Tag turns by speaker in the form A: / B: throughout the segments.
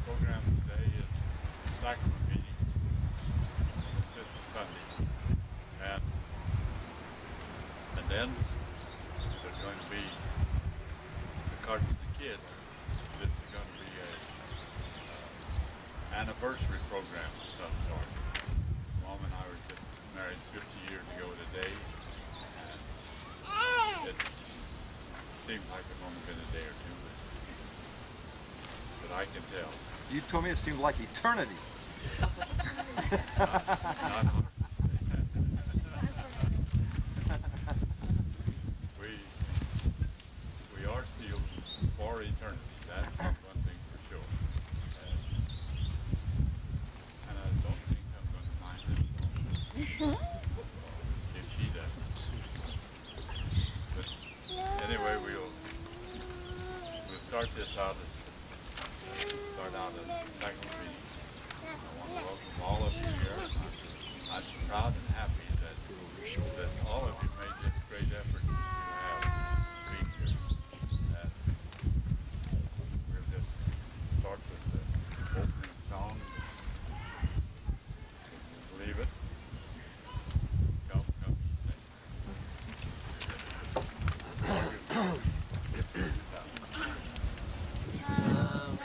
A: Program today is sacrament meeting. This is Sunday, and then there's going to be, because of the kids, this is going to be a anniversary program of some sort. Mom and I were just married 50 years ago today, and it seems like it's only been a day or two, but I can tell.
B: You told me it seemed like eternity.
A: Not we are sealed for eternity. That's one thing for sure. And I don't think I'm going to find it if she does. But anyway, we'll start this out as second meeting. I want to welcome all of you here. I'm proud and happy that all of you made this great effort to have me here. And we'll just start with the opening song. Believe it. Come,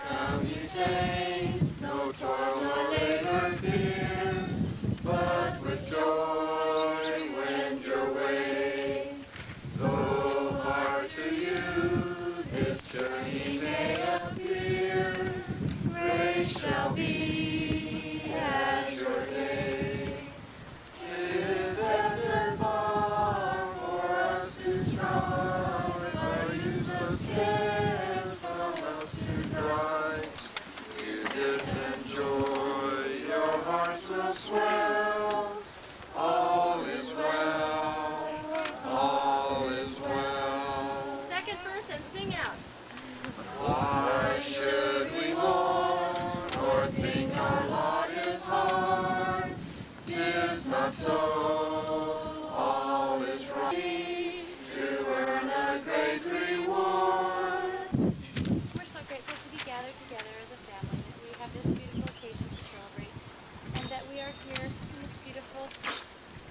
C: Come, ye saints, no toil nor labor fear, but with joy wend your way. Though hard to you this journey may appear, grace shall be as your day. 'Tis better far for us to strive, our useless cares from us to drive. You this enjoy, your hearts will swell. All is well, all is well.
D: Second verse and sing out.
C: Why should we mourn or think our lot is hard? 'Tis not so, all is right to earn a great reward.
D: We're so grateful to be gathered together as a family, that we have this beautiful occasion to celebrate, and that we are here in this beautiful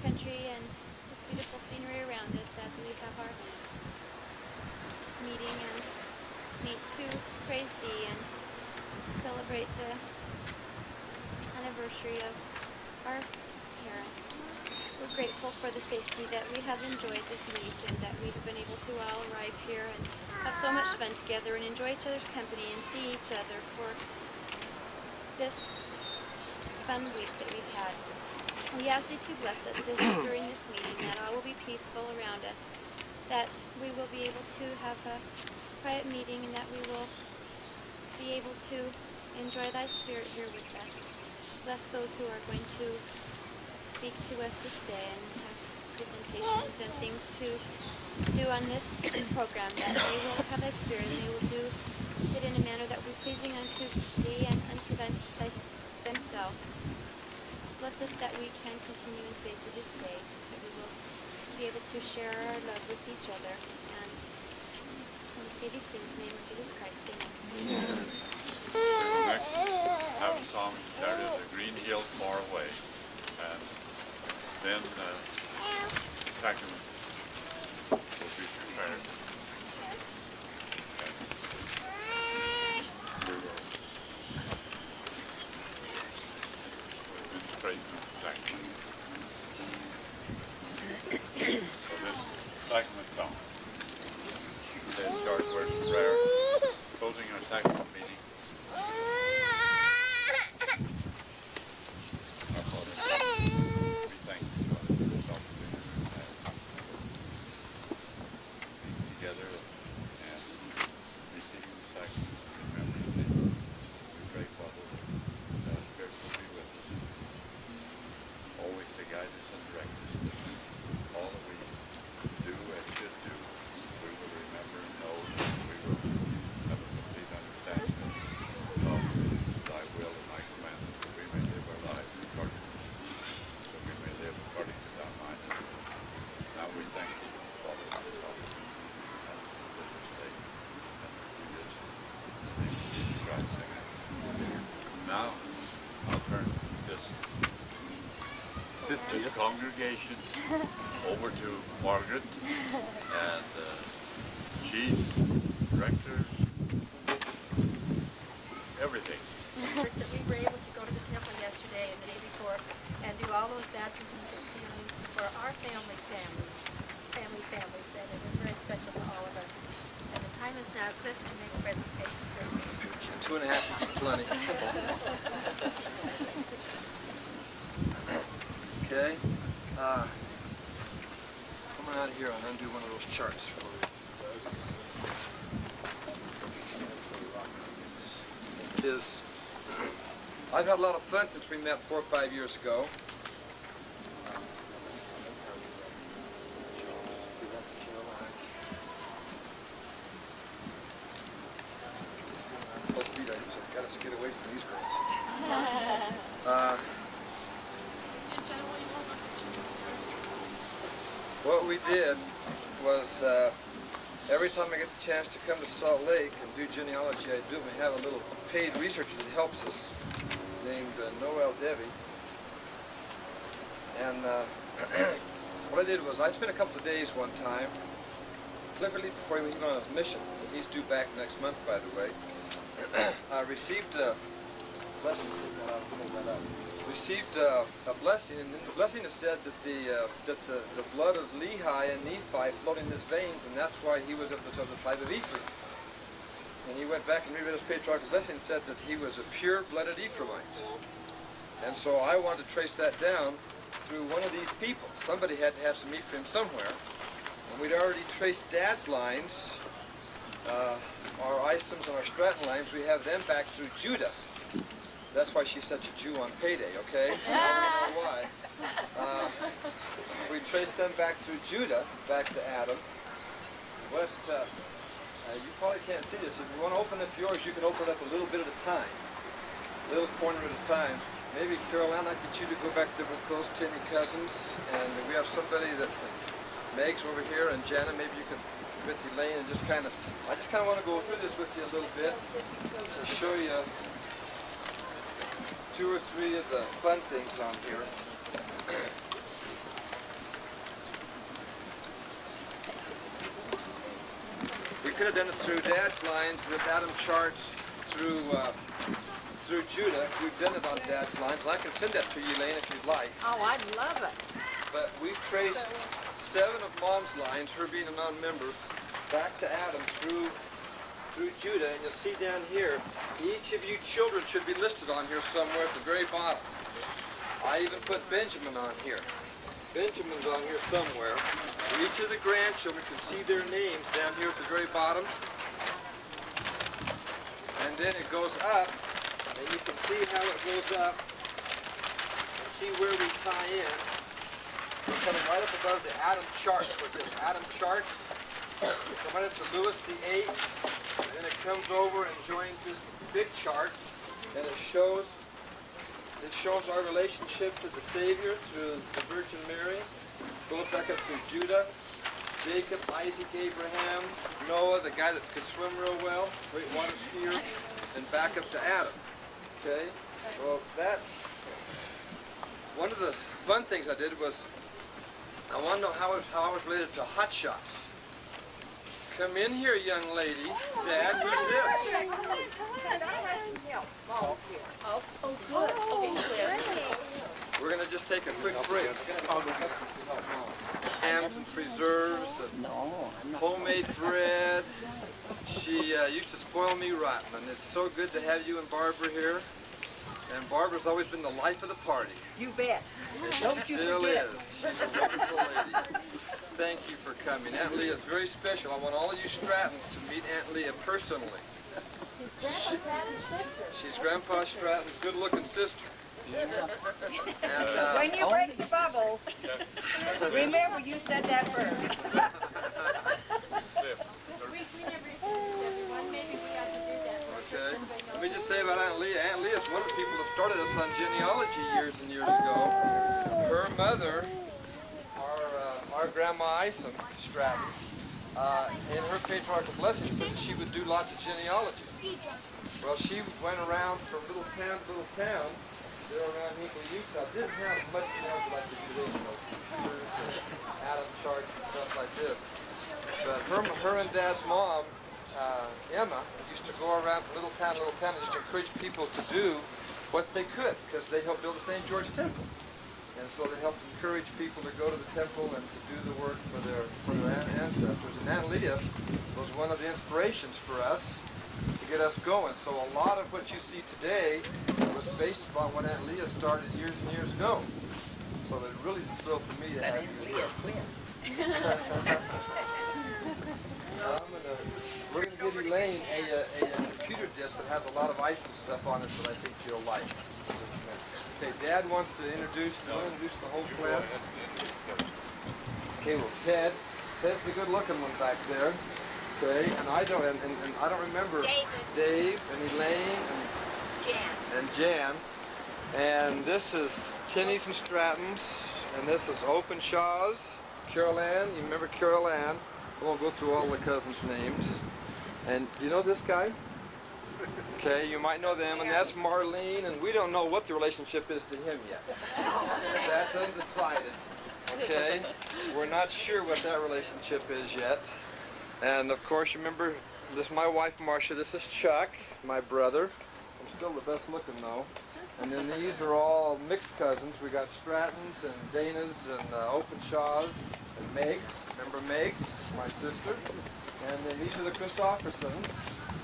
D: country and this beautiful scenery around us as we have our meeting and meet to praise Thee and celebrate the anniversary of our parents. We're grateful for the safety that we have enjoyed this week, and that we have been able to all arrive here and have so much fun together and enjoy each other's company and see each other for this fun week that we've had. We ask Thee to bless us during this meeting, that all will be peaceful around us, that we will be able to have a quiet meeting, and that we will be able to enjoy Thy Spirit here with us. Bless those who are going to speak to us this day and have presentations and things to do on this program, that they will have Thy Spirit and they will do it in a manner that will be pleasing unto Thee and unto themselves. Bless us that we can continue in safety this day, that we will be able to share our love with each other, and we say these things in the name of Jesus Christ. Amen.
A: We will next have a song entitled "The Green Hill Far Away," and then sacrament will be prepared. We will administrate the sacrament. So this sacrament song, then start words of prayer, closing our sacrament meeting. Our Father, we thank you, Father, for this opportunity to be together and receiving the sacrament in memory of thee. We pray, Father, that thy Spirit will be with us, always to guide us and direct us. All that we do and should do, we will remember and know, that we will have a complete understanding of congregation over to Margaret, and she's director, everything.
E: That we were able to go to the temple yesterday and the day before and do all those baptisms and sealings for our families, and it was very special to all of us. And the time is now, Chris, to make a presentation. Chris.
B: 2.5 is plenty. Okay. Coming out of here, I'll undo one of those charts for you. I've had a lot of fun since we met 4 or 5 years ago. Got us to get away from these girls. What we did was every time I get the chance to come to Salt Lake and do genealogy, I do. We have a little paid researcher that helps us named Noel Debbie. And what I did was I spent a couple of days one time, Clifford Lee, before he went on his mission. He's due back next month, by the way. I received a blessing. Received a blessing, and in the blessing it said that the blood of Lehi and Nephi flowed in his veins, and that's why he was of the tribe of Ephraim. And he went back and reread his patriarchal blessing and said that he was a pure-blooded Ephraimite. And so I wanted to trace that down through one of these people. Somebody had to have some Ephraim somewhere, and we'd already traced Dad's lines. Our Isams and our Stratton lines, we have them back through Judah. That's why she's such a Jew on payday, okay? I don't know why. We traced them back through Judah, back to Adam. What, you probably can't see this. If you want to open up yours, you can open it up a little bit at a time. A little corner at a time. Maybe, Caroline, I'd get you to go back there with those Timmy cousins. And we have somebody that, Meg's over here, and Jana, maybe you could with Elaine and just kind of, I just kind of want to go through this with you a little bit to show you 2 or 3 of the fun things on here. We could have done it through Dad's lines with Adam charts through Judah. We've done it on Dad's lines, and I can send that to you, Elaine, if you'd like.
E: Oh, I'd love it.
B: But we've traced 7 of Mom's lines, her being a non-member, back to Adam through Judah, and you'll see down here, each of you children should be listed on here somewhere at the very bottom. I even put Benjamin on here. Benjamin's on here somewhere. Each of the grandchildren can see their names down here at the very bottom. And then it goes up, and you can see how it goes up, and see where we tie in. We're coming right up above the Adam chart. With this Adam chart, we come right up to Lewis the 8th, and then it comes over and joins this big chart, and it shows our relationship to the Savior through the Virgin Mary. Goes back up through Judah, Jacob, Isaac, Abraham, Noah, the guy that could swim real well, great water skier, and back up to Adam. Okay? Well, one of the fun things I did was I want to know how I was related to Hot Shots. Come in here, young lady. Dad, who's this?
E: Come on, I have some help. Mom's here. Oh, good. Okay,
B: We're going to just take a quick break. Hams and preserves and homemade bread. She used to spoil me rotten, and it's so good to have you and Barbara here. And Barbara's always been the life of the party.
E: You bet.
B: Don't you still is. She's a wonderful lady. Thank you for coming. Aunt Leah is very special. I want all of you Strattons to meet Aunt Leah personally. She's Grandpa Stratton's good-looking sister. And,
F: when you break the bubble, remember you said that first.
B: Okay. Let me just say about Aunt Leah. Aunt Leah is one of the people that started us on genealogy years and years ago. Her mother, our Grandma Isom Stratton, in her patriarchal blessing, said that she would do lots of genealogy. Well, she went around from little town to little town, they're around Hinkle, Utah, didn't have much more like the traditional computers and atom charts and stuff like this. But her and Dad's mom, Emma, used to go around from little town to little town and just encourage people to do what they could, because they helped build the St. George Temple. And so they helped encourage people to go to the temple and to do the work for their ancestors. And Aunt Leah was one of the inspirations for us to get us going. So a lot of what you see today was based upon what Aunt Leah started years and years ago. So it really is a thrill for me to have you. We're going to give Elaine a computer disk that has a lot of ice and stuff on it that I think you'll like. Okay, Dad wants to introduce the whole clan. Okay, well, Ted's the good-looking one back there. Okay, and I don't remember Dave and Elaine and Jan. And this is Tinney's and Stratton's, and this is Openshaw's, Carol Ann. You remember Carol Ann? I won't go through all the cousins' names. And do you know this guy? Okay, you might know them, and that's Marlene, and we don't know what the relationship is to him yet. That's undecided. Okay, we're not sure what that relationship is yet. And of course, remember, this is my wife Marcia. This is Chuck, my brother. I'm still the best looking though. And then these are all mixed cousins. We got Strattons and Danas and Openshaws and Megs. Remember Megs, my sister. And then these are the Christophersons.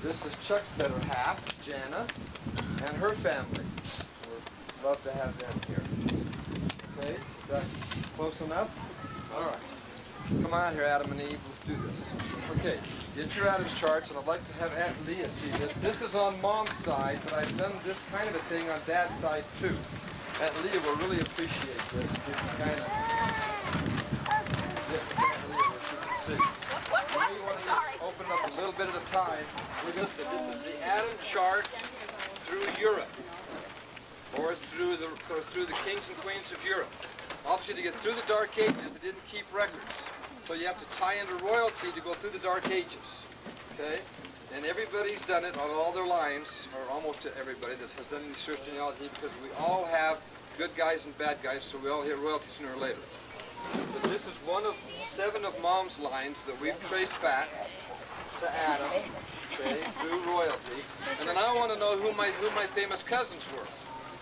B: This is Chuck's better half, Jana, and her family. We'd love to have them here. Okay, is that close enough? All right. Come on here, Adam and Eve. Let's do this. Okay, get your Adam's charts, and I'd like to have Aunt Leah see this. This is on Mom's side, but I've done this kind of a thing on Dad's side too. Aunt Leah will really appreciate this. It's kind of Aunt Leah where she can see. You want to open up a little bit at a time. This is the atom chart through Europe, or through the kings and queens of Europe. Obviously, to get through the Dark Ages, they didn't keep records, so you have to tie into royalty to go through the Dark Ages. Okay, and everybody's done it on all their lines, or almost everybody that has done any search genealogy, because we all have good guys and bad guys, so we all hit royalty sooner or later. But this is one of 7 of Mom's lines that we've traced back to Adam, okay, through royalty. And then I want to know who my famous cousins were.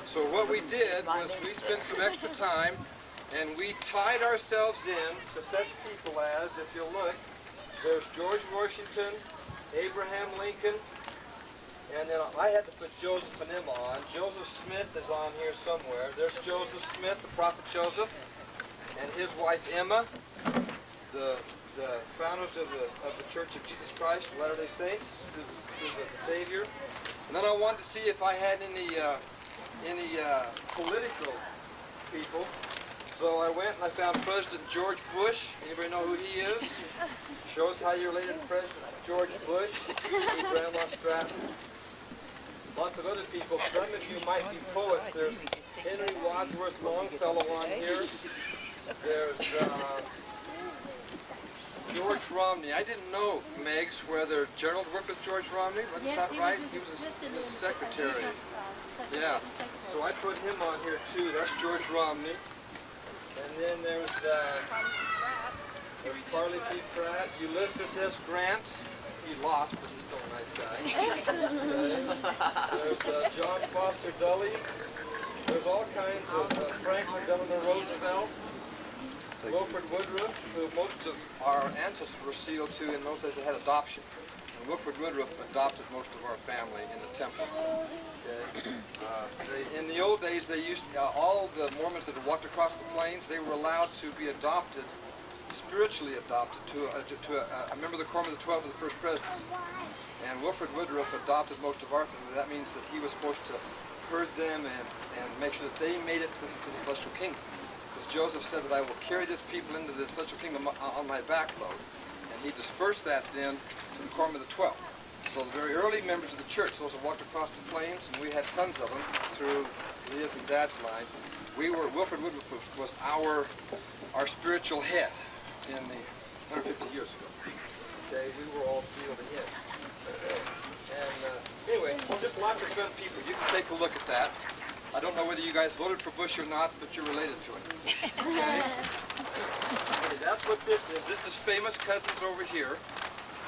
B: So what we did was we spent some extra time and we tied ourselves in to such people as, if you look, there's George Washington, Abraham Lincoln, and then I had to put Joseph and Emma on. Joseph Smith is on here somewhere. There's Joseph Smith, the prophet Joseph, and his wife Emma, the founders of the Church of Jesus Christ, Latter-day Saints, who's the Savior. And then I wanted to see if I had any political people. So I went and I found President George Bush. Anybody know who he is? Shows how you're related to President George Bush, Grandma Stratton. Lots of other people. Some of you might be poets. There's Henry Wadsworth Longfellow on here. There's George Romney. I didn't know, Megs, whether Gerald worked with George Romney. Wasn't that right? He was his secretary. Yeah. So I put him on here too. That's George Romney. And then there's Parley P. Pratt, Ulysses S. Grant. He lost, but he's still a nice guy. There's John Foster Dulles. There's all kinds of Franklin Delano Roosevelt. Wilford Woodruff, who most of our ancestors were sealed to, in those days they had adoption. And Wilford Woodruff adopted most of our family in the temple. Okay. In the old days, they used all the Mormons that had walked across the plains. They were allowed to be adopted, spiritually adopted, to a member of the Quorum of the 12 of the First Presidency. And Wilford Woodruff adopted most of our family. That means that he was supposed to herd them and make sure that they made it to the celestial kingdom. Joseph said that I will carry this people into the celestial kingdom on my back load. And he dispersed that then to the Quorum of the 12. So the very early members of the church, those that walked across the plains, and we had tons of them through Leah's and Dad's line, Wilford Woodruff was our spiritual head in the 150 years ago. Okay, we were all sealed in him. And anyway, just lots of fun people. You can take a look at that. I don't know whether you guys voted for Bush or not, but you're related to it. Okay? Okay, that's what this is. This is famous cousins over here.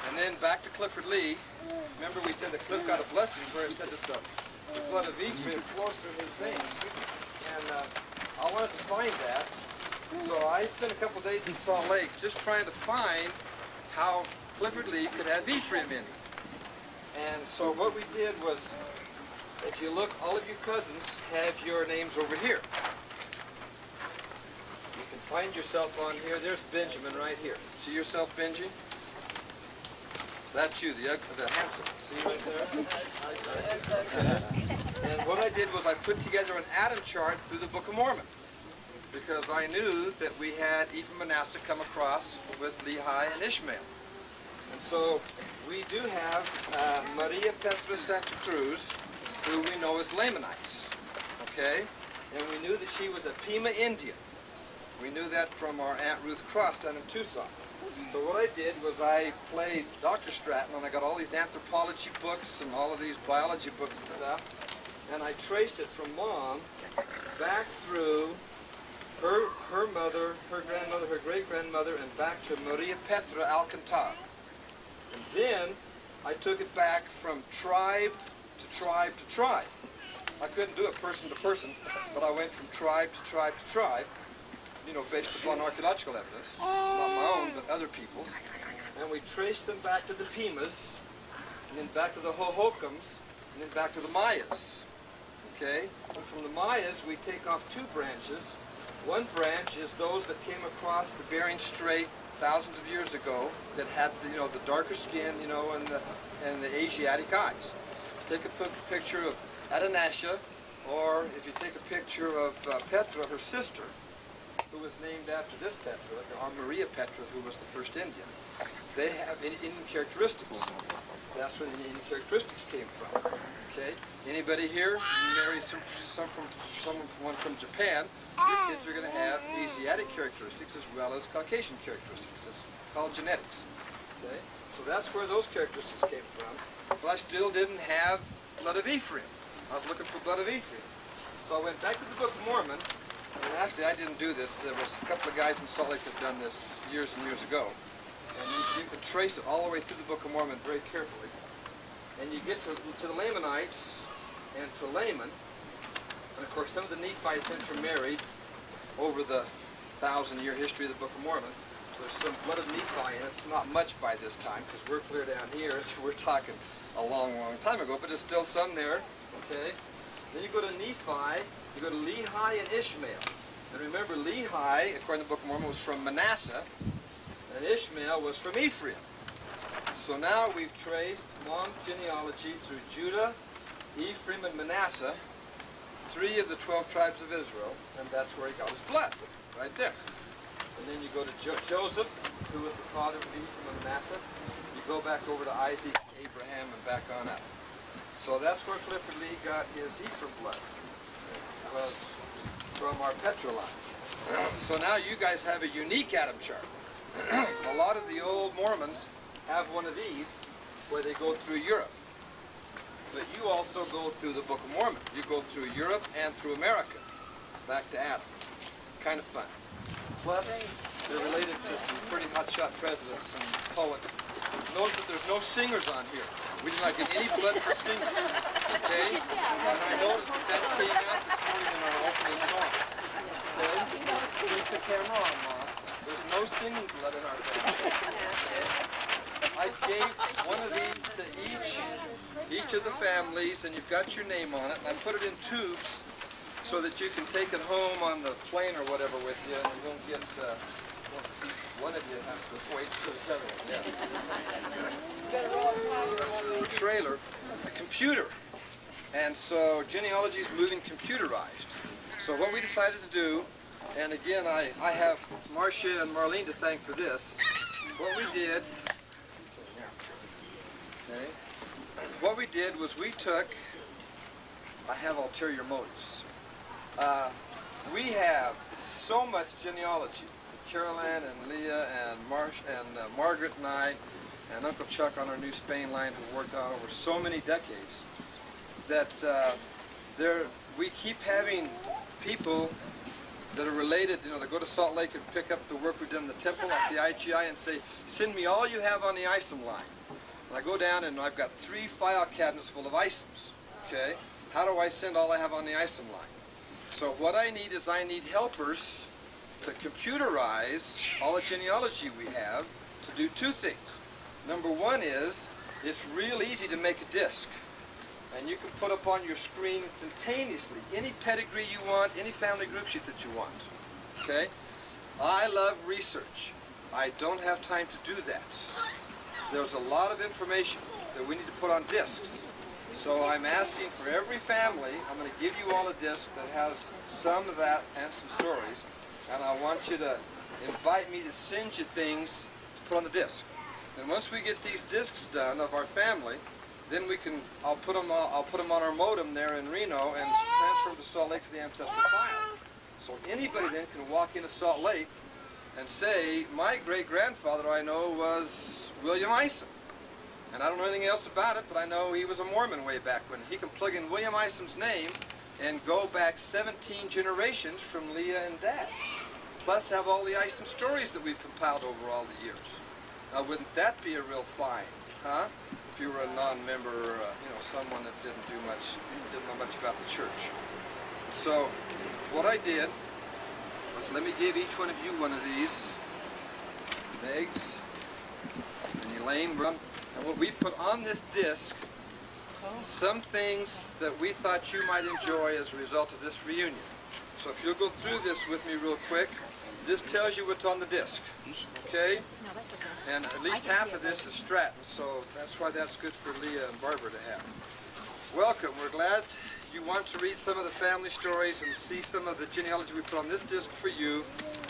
B: And then back to Clifford Lee. Remember we said that Cliff got a blessing where it said that the blood of Ephraim flows through his veins. And I wanted to find that. So I spent a couple days in Salt Lake just trying to find how Clifford Lee could have Ephraim in him. And so what we did was, if you look, all of you cousins have your names over here. You can find yourself on here. There's Benjamin right here. See yourself, Benji? That's you, the handsome. See right there? And what I did was I put together an Adam chart through the Book of Mormon, because I knew that we had Ephraim Manasseh come across with Lehi and Ishmael. And so we do have Maria Petra Santa Cruz, who we know as Lamanites, okay? And we knew that she was a Pima Indian. We knew that from our Aunt Ruth Cross down in Tucson. So what I did was I played Dr. Stratton, and I got all these anthropology books and all of these biology books and stuff, and I traced it from Mom back through her mother, her grandmother, her great-grandmother, and back to Maria Petra Alcantar. And then I took it back from tribe to tribe to tribe. I couldn't do it person to person, but I went from tribe to tribe to tribe, you know, based upon archaeological evidence, not my own, but other people's. And we traced them back to the Pimas, and then back to the Hohokams, and then back to the Mayas. Okay? And from the Mayas, we take off two branches. One branch is those that came across the Bering Strait thousands of years ago that had, you know, the darker skin, you know, and the Asiatic eyes. Take a picture of Adonasha, or if you take a picture of Petra, her sister, who was named after this Petra, or Maria Petra, who was the first Indian. They have Indian characteristics. That's where the Indian characteristics came from. Okay? Anybody here marry someone from Japan, your kids are going to have Asiatic characteristics as well as Caucasian characteristics. It's called genetics. Okay? So that's where those characteristics came from. But I still didn't have blood of Ephraim. I was looking for blood of Ephraim. So I went back to the Book of Mormon, and actually I didn't do this. There was a couple of guys in Salt Lake that had done this years and years ago. And you can trace it all the way through the Book of Mormon very carefully. And you get to the Lamanites and to Laman. And of course some of the Nephites intermarried over the 1,000-year history of the Book of Mormon. So there's some blood of Nephi, and it's not much by this time because we're clear down here. So we're talking a long, long time ago, but there's still some there. Okay. Then you go to Nephi, you go to Lehi and Ishmael. And remember, Lehi, according to the Book of Mormon, was from Manasseh, and Ishmael was from Ephraim. So now we've traced Mom's genealogy through Judah, Ephraim, and Manasseh, 3 of the 12 tribes of Israel, and that's where he got his blood, right there. And then you go to Joseph, who was the father of Ephraim and Manasseh. You go back over to Isaac, Abraham, and back on up. So that's where Clifford Lee got his Ephraim blood. It was from our Petra line. So now you guys have a unique Adam chart. A lot of the old Mormons have one of these where they go through Europe. But you also go through the Book of Mormon. You go through Europe and through America, back to Adam. Kind of fun. Plus, they're related to some pretty hotshot presidents and poets. Notice that there's no singers on here. We did not get any blood for singing. Okay? And I noticed that came out this morning in our opening song. Okay? Keep the camera on, Mom. There's no singing blood in our family. Okay? I gave one of these to each of the families, and you've got your name on it, and I put it in tubes so that you can take it home on the plane or whatever with you, and you won't get, one of you has to wait for the other one. Yeah. Trailer, a computer. And so genealogy is moving computerized. So what we decided to do, and again, I have Marcia and Marlene to thank for this. What we did, okay, what we did was we took, I have ulterior motives. We have so much genealogy. Carol Ann and Leah and Margaret and I and Uncle Chuck on our New Spain line who worked on over so many decades that we keep having people that are related, you know, that go to Salt Lake and pick up the work we've done in the temple, like the IGI, and say, send me all you have on the ISOM line. And I go down and I've got 3 file cabinets full of ISOMs. Okay? How do I send all I have on the ISOM line? So what I need is I need helpers to computerize all the genealogy we have to do 2 things. Number 1 is, it's real easy to make a disk. And you can put up on your screen instantaneously any pedigree you want, any family group sheet that you want. Okay? I love research. I don't have time to do that. There's a lot of information that we need to put on disks. So I'm asking for every family, I'm going to give you all a disk that has some of that and some stories. And I want you to invite me to send you things to put on the disk. And once we get these disks done of our family, then we can, I'll put them on our modem there in Reno and transfer them to Salt Lake to the ancestral file. So anybody then can walk into Salt Lake and say, my great-grandfather I know was William Isom. And I don't know anything else about it, but I know he was a Mormon way back when. He can plug in William Isom's name and go back 17 generations from Leah and Dad. Plus have all the Isom stories that we've compiled over all the years. Now wouldn't that be a real find, huh? If you were a non-member, you know, someone that didn't know much about the church. So what I did was, let me give each one of you one of these. Megs and Elaine, and what we put on this disc, some things that we thought you might enjoy as a result of this reunion. So if you'll go through this with me real quick, this tells you what's on the disc, okay? And at least half of this is Stratton, so that's why that's good for Leah and Barbara to have. Welcome. We're glad you want to read some of the family stories and see some of the genealogy we put on this disc for you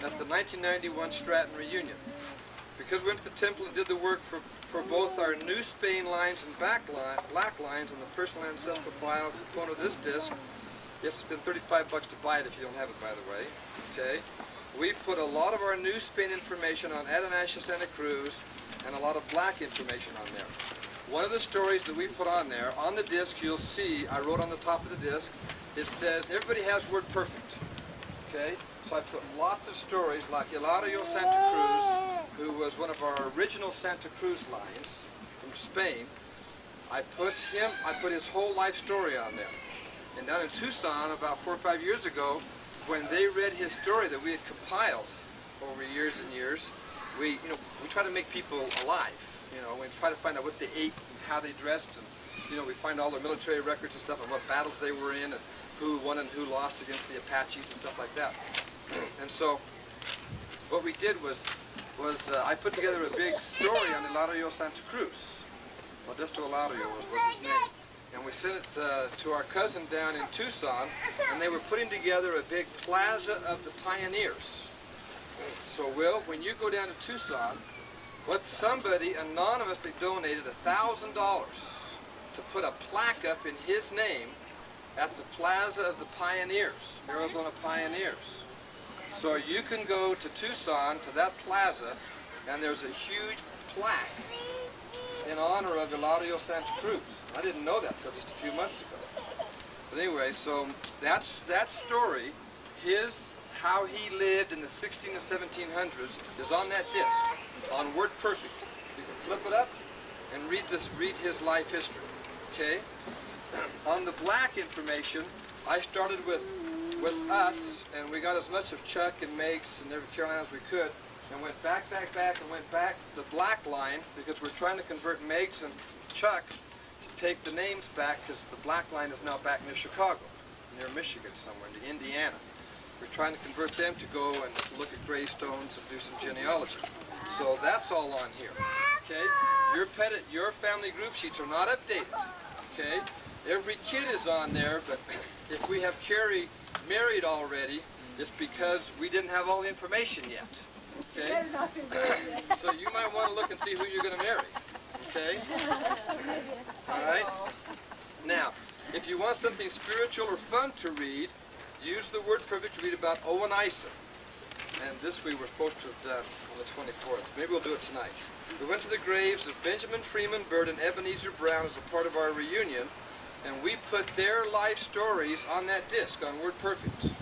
B: at the 1991 Stratton reunion. Because we went to the temple and did the work for both our New Spain lines and black lines on the personal ancestral file component of this disc, you have to spend $35 to buy it if you don't have it, by the way. Okay? We put a lot of our New Spain information on Adonijah Santa Cruz and a lot of black information on there. One of the stories that we put on there, on the disc you'll see, I wrote on the top of the disc, it says, everybody has word perfect. Okay? So I put lots of stories like Hilario Santa Cruz, who was one of our original Santa Cruz lines from Spain. I put his whole life story on there. And down in Tucson, about 4 or 5 years ago, when they read his story that we had compiled over years and years, we try to make people alive. You know, we try to find out what they ate and how they dressed, and we find all their military records and stuff and what battles they were in and who won and who lost against the Apaches and stuff like that. And so what we did was I put together a big story on Hilario Santa Cruz. Modesto Hilario was his name. And we sent it to our cousin down in Tucson, and they were putting together a big Plaza of the Pioneers. So, Will, when you go down to Tucson, somebody anonymously donated $1,000 to put a plaque up in his name at the Plaza of the Pioneers, Arizona Pioneers. So you can go to Tucson, to that plaza, and there's a huge plaque in honor of Hilario Santa Cruz. I didn't know that till just a few months ago. But anyway, so that story, how he lived in the 16 and 1700s, is on that disc, on Word Perfect. You can flip it up and read his life history. Okay? On the black information, I started with us, and we got as much of Chuck and Megs and every Carolina as we could, and went back, and went back to the black line, because we're trying to convert Megs and Chuck to take the names back, because the black line is now back near Chicago, near Michigan somewhere, into Indiana. We're trying to convert them to go and look at gravestones and do some genealogy. So that's all on here. Okay? Your family group sheets are not updated. Okay? Every kid is on there, but if we have Carrie married already, it's because we didn't have all the information yet. Okay? So you might want to look and see who you're going to marry. Okay? All right? Now, if you want something spiritual or fun to read, use the Word Perfect to read about Owen Isom. And this we were supposed to have done on the 24th. Maybe we'll do it tonight. We went to the graves of Benjamin Freeman Bird and Ebenezer Brown as a part of our reunion. and we put their life stories on that disc on Word Perfect.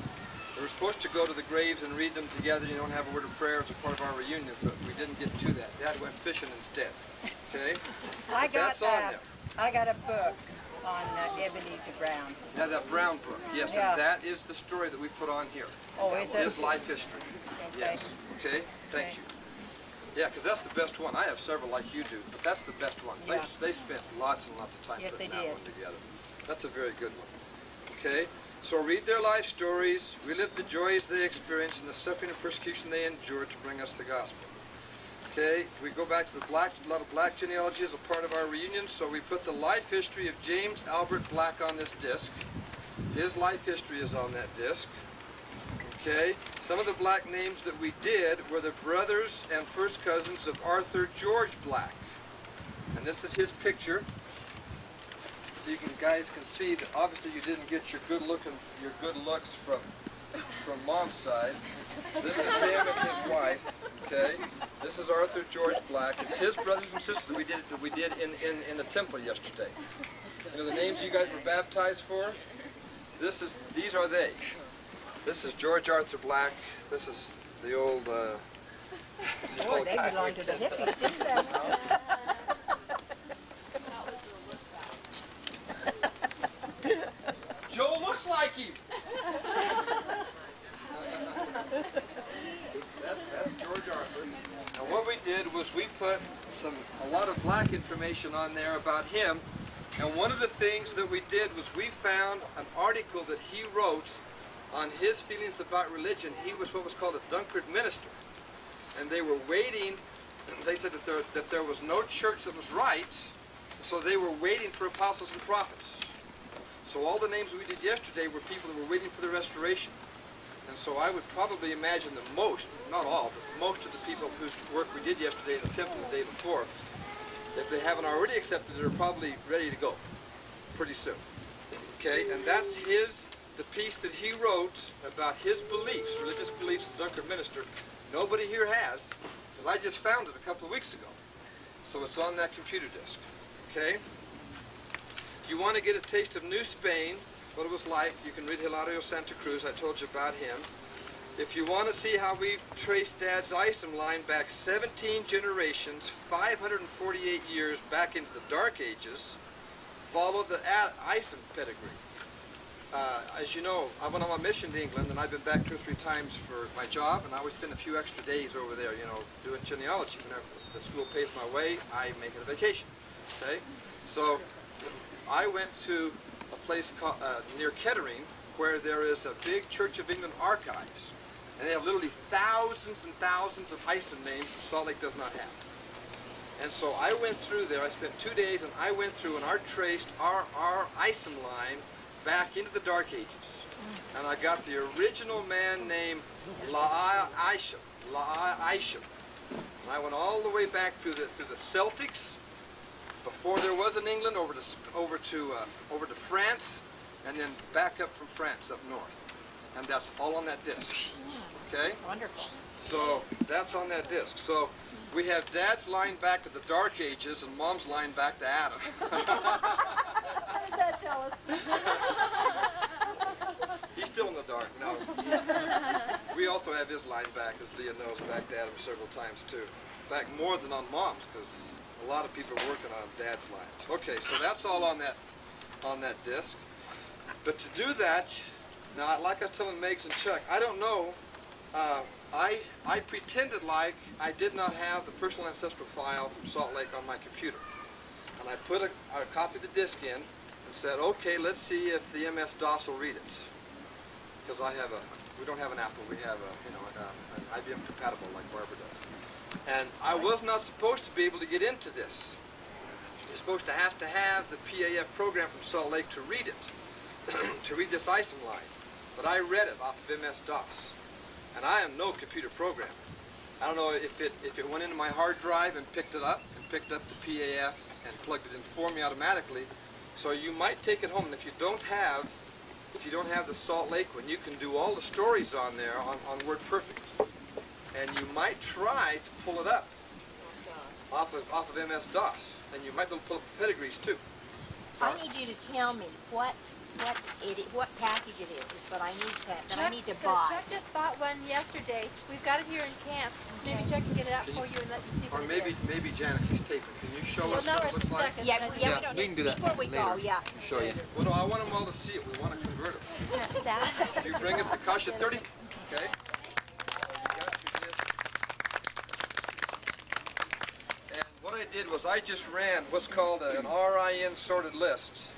B: We were supposed to go to the graves and read them together. You don't have a word of prayer as a part of our reunion, but we didn't get to that. Dad went fishing instead. Okay? That's on there.
F: I got a book on Ebenezer Brown.
B: Now that Brown book, yes,
F: Yeah.
B: and that is the story that we put on here.
F: Oh, is it?
B: His life history.
F: Okay.
B: Yes. Okay? Thank you. Yeah, because that's the best one. I have several like you do, but that's the best one.
F: Yeah.
B: They spent lots and lots of time
F: Yes,
B: putting
F: they
B: that
F: did.
B: one together. That's a very good one. Okay? So read their life stories, relive the joys they experienced and the suffering and persecution they endured to bring us the gospel. Okay, we go back to the black, a lot of black genealogy as a part of our reunion, so we put the life history of James Albert Black on this disc. His life history is on that disc. Okay, some of the Black names that we did were the brothers and first cousins of Arthur George Black. And this is his picture. So you guys can see that obviously you didn't get your good looks from Mom's side. This is him and his wife. Okay, this is Arthur George Black. It's his brothers and sisters that we did in the temple yesterday. You know the names you guys were baptized for? These are they. This is George Arthur Black. This is the old.
F: Boy, they belong to the hippies, didn't they?
B: Joe looks like him. That's George Arthur. And what we did was we put a lot of Black information on there about him. And one of the things that we did was we found an article that he wrote on his feelings about religion. He was what was called a Dunkard minister. And they were waiting, they said that there was no church that was right, so they were waiting for apostles and prophets. So all the names we did yesterday were people that were waiting for the restoration. And so I would probably imagine that most, not all, but most of the people whose work we did yesterday in the temple the day before, if they haven't already accepted it, are probably ready to go pretty soon. Okay, and that's the piece that he wrote about his beliefs, religious beliefs as a Dunkard minister. Nobody here has, because I just found it a couple of weeks ago. So it's on that computer disk. Okay? If you want to get a taste of New Spain, what it was like, you can read Hilario Santa Cruz. I told you about him. If you want to see how we've traced Dad's Isom line back 17 generations, 548 years back into the Dark Ages, follow the Isom pedigree. As you know, I went on my mission to England, and I've been back 2 or 3 times for my job, and I always spend a few extra days over there, you know, doing genealogy. Whenever the school pays my way, I make it a vacation. Okay? So I went to a place called, near Kettering, where there is a big Church of England archives. And they have literally thousands and thousands of Isom names that Salt Lake does not have. And so I went through there, I spent 2 days, and I went through and I traced our Isom line back into the Dark Ages. And I got the original man named Isham. And I went all the way back through the Celtics, before there was an England, over to France, and then back up from France up north. And that's all on that disc. Okay?
E: Wonderful.
B: So that's on that disc. So we have Dad's line back to the Dark Ages and Mom's line back to Adam.
E: What does that tell us?
B: He's still in the dark. No. We also have his line back, as Leah knows, back to Adam several times too. In fact, more than on Mom's, because a lot of people are working on Dad's lines. Okay, so that's all on that disc. But to do that, now, like I was telling Megs and Chuck, I don't know. I pretended like I did not have the personal ancestral file from Salt Lake on my computer. And I put a copy of the disc in and said, okay, let's see if the MS-DOS will read it. Because we don't have an Apple, we have an IBM compatible like Barbara does. And I was not supposed to be able to get into this. You're supposed to have the PAF program from Salt Lake to read it, to read this Isom line. But I read it off of MS-DOS. And I am no computer programmer. I don't know if it went into my hard drive and picked it up, and picked up the PAF and plugged it in for me automatically. So you might take it home, and if you don't have the Salt Lake one, you can do all the stories on there on Word Perfect. And you might try to pull it up off of MS-DOS. And you might be able to pull up the pedigrees too.
F: I need you to tell me what package it is what I need that I need to buy.
E: Chuck just bought one yesterday. We've got it here in camp. Maybe Chuck can get it out for you and let you see
B: Or
E: what it is.
B: maybe Janet, he's taping. Can you show
E: Well,
B: us
E: no,
B: what it
E: it's
B: looks like?
E: second.
F: Yeah, we don't
C: we can do that
F: before we
C: later.
F: go, yeah.
C: I'll show you.
B: Well, no, I want them all to see it. We want to convert it.
E: Isn't that sad?
B: You bring it, it costs you 30. Okay. You got your disc. And what I did was I just ran what's called an RIN sorted list.